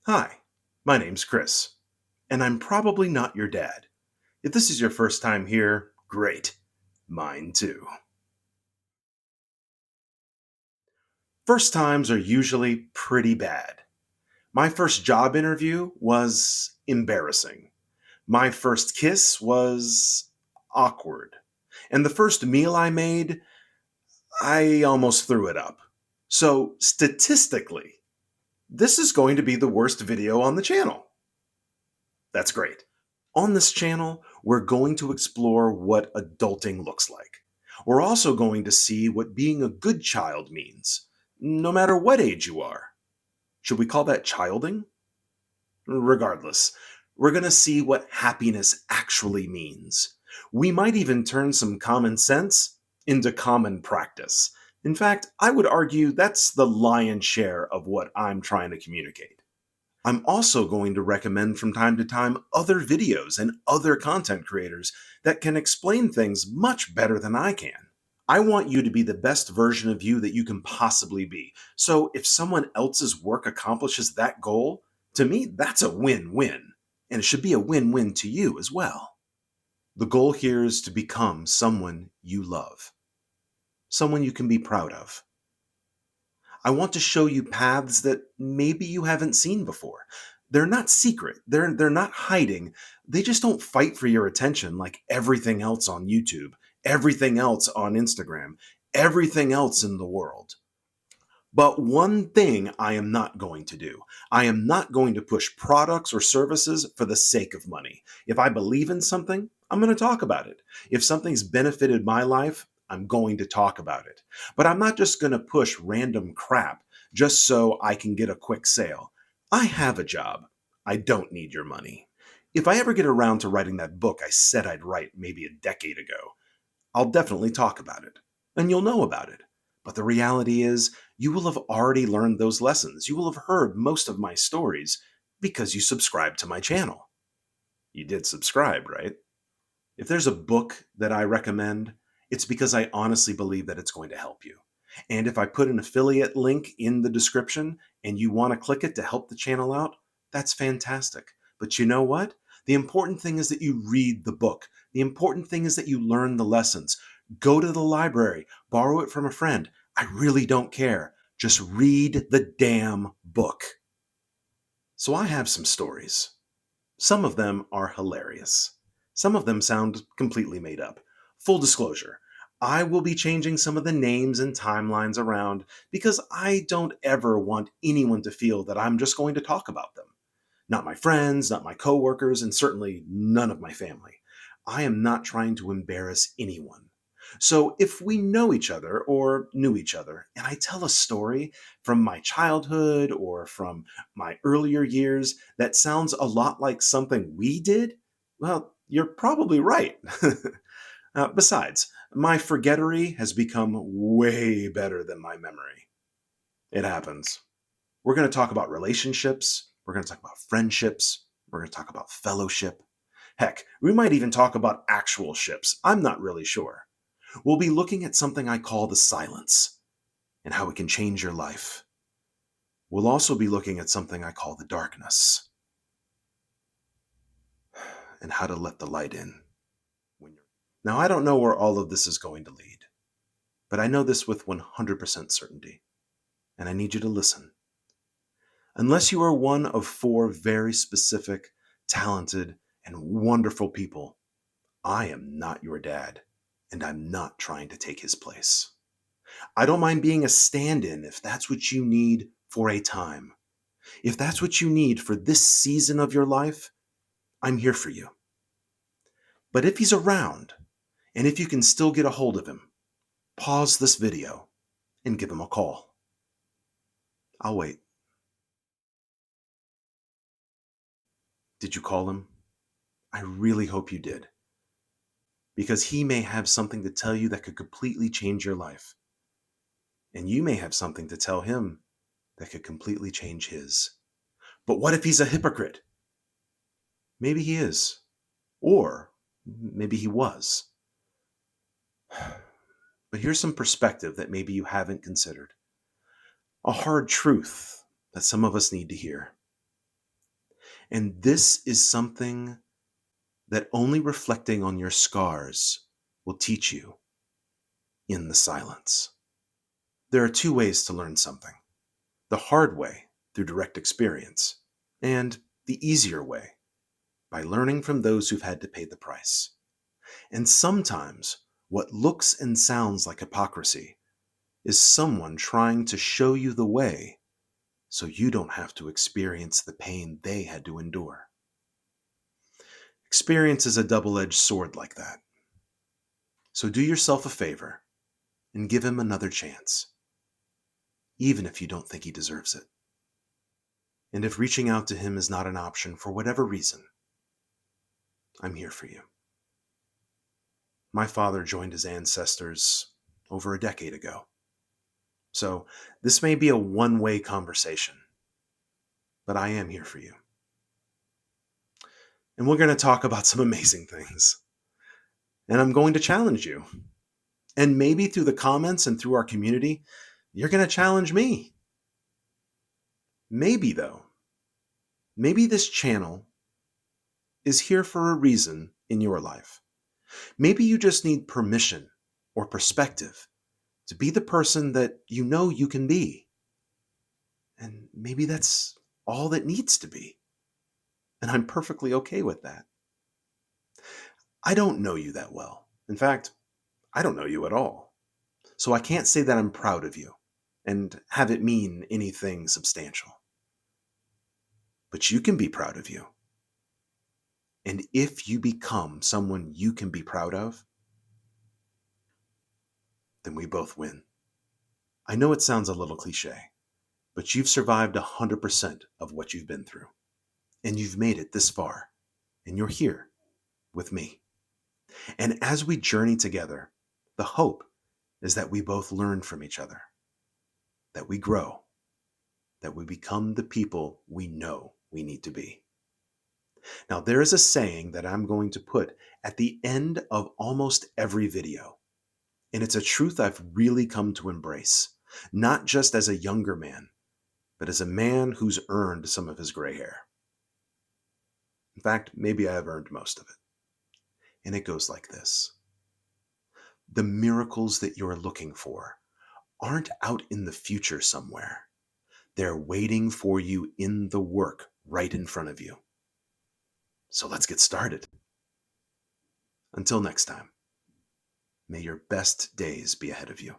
Hi, my name's Chris, and I'm probably not your dad. If this is your first time here, great. Mine too. First times are usually pretty bad. My first job interview was embarrassing. My first kiss was awkward. And the first meal I made, I almost threw it up. So, statistically, this is going to be the worst video on the channel. That's great. On this channel, we're going to explore what adulting looks like. We're also going to see what being a good child means, no matter what age you are. Should we call that childing? Regardless, we're going to see what happiness actually means. We might even turn some common sense into common practice. In fact, I would argue that's the lion's share of what I'm trying to communicate. I'm also going to recommend from time to time other videos and other content creators that can explain things much better than I can. I want you to be the best version of you that you can possibly be. So if someone else's work accomplishes that goal, to me, that's a win-win. And it should be a win-win to you as well. The goal here is to become someone you love, someone you can be proud of. I want to show you paths that maybe you haven't seen before. They're not secret. They're not hiding. They just don't fight for your attention like everything else on YouTube, everything else on Instagram, everything else in the world. But one thing I am not going to do. I am not going to push products or services for the sake of money. If I believe in something, I'm going to talk about it. If something's benefited my life, I'm going to talk about it. But I'm not just going to push random crap just so I can get a quick sale. I have a job. I don't need your money. If I ever get around to writing that book I said I'd write maybe a decade ago, I'll definitely talk about it. And you'll know about it. But the reality is, you will have already learned those lessons. You will have heard most of my stories because you subscribe to my channel. You did subscribe, right? If there's a book that I recommend, it's because I honestly believe that it's going to help you. And if I put an affiliate link in the description and you want to click it to help the channel out, that's fantastic. But you know what? The important thing is that you read the book. The important thing is that you learn the lessons. Go to the library, borrow it from a friend. I really don't care. Just read the damn book. So I have some stories. Some of them are hilarious. Some of them sound completely made up. Full disclosure, I will be changing some of the names and timelines around because I don't ever want anyone to feel that I'm just going to talk about them. Not my friends, not my coworkers, and certainly none of my family. I am not trying to embarrass anyone. So if we know each other or knew each other, and I tell a story from my childhood or from my earlier years that sounds a lot like something we did, well, you're probably right. Besides, my forgettery has become way better than my memory. It happens. We're going to talk about relationships. We're going to talk about friendships. We're going to talk about fellowship. Heck, we might even talk about actual ships. I'm not really sure. We'll be looking at something I call the silence and how it can change your life. We'll also be looking at something I call the darkness and how to let the light in. Now, I don't know where all of this is going to lead, but I know this with 100% certainty, and I need you to listen. Unless you are one of four very specific, talented, and wonderful people, I am not your dad, and I'm not trying to take his place. I don't mind being a stand-in if that's what you need for a time. If that's what you need for this season of your life, I'm here for you. But if he's around, and if you can still get a hold of him, pause this video and give him a call. I'll wait. Did you call him? I really hope you did. Because he may have something to tell you that could completely change your life. And you may have something to tell him that could completely change his. But what if he's a hypocrite? Maybe he is. Or maybe he was. But here's some perspective that maybe you haven't considered. A hard truth that some of us need to hear. And this is something that only reflecting on your scars will teach you in the silence. There are two ways to learn something: the hard way, through direct experience, and the easier way, by learning from those who've had to pay the price. And sometimes what looks and sounds like hypocrisy is someone trying to show you the way so you don't have to experience the pain they had to endure. Experience is a double-edged sword like that. So do yourself a favor and give him another chance, even if you don't think he deserves it. And if reaching out to him is not an option for whatever reason, I'm here for you. My father joined his ancestors over a decade ago. So this may be a one-way conversation, but I am here for you. And we're going to talk about some amazing things. And I'm going to challenge you. And maybe through the comments and through our community, you're going to challenge me. Maybe, though, maybe this channel is here for a reason in your life. Maybe you just need permission or perspective to be the person that you know you can be. And maybe that's all that needs to be. And I'm perfectly okay with that. I don't know you that well. In fact, I don't know you at all. So I can't say that I'm proud of you and have it mean anything substantial. But you can be proud of you. And if you become someone you can be proud of, then we both win. I know it sounds a little cliche, but you've survived 100% of what you've been through. And you've made it this far. And you're here with me. And as we journey together, the hope is that we both learn from each other, that we grow, that we become the people we know we need to be. Now, there is a saying that I'm going to put at the end of almost every video, and it's a truth I've really come to embrace, not just as a younger man, but as a man who's earned some of his gray hair. In fact, maybe I have earned most of it. And it goes like this: the miracles that you're looking for aren't out in the future somewhere. They're waiting for you in the work right in front of you. So let's get started. Until next time, may your best days be ahead of you.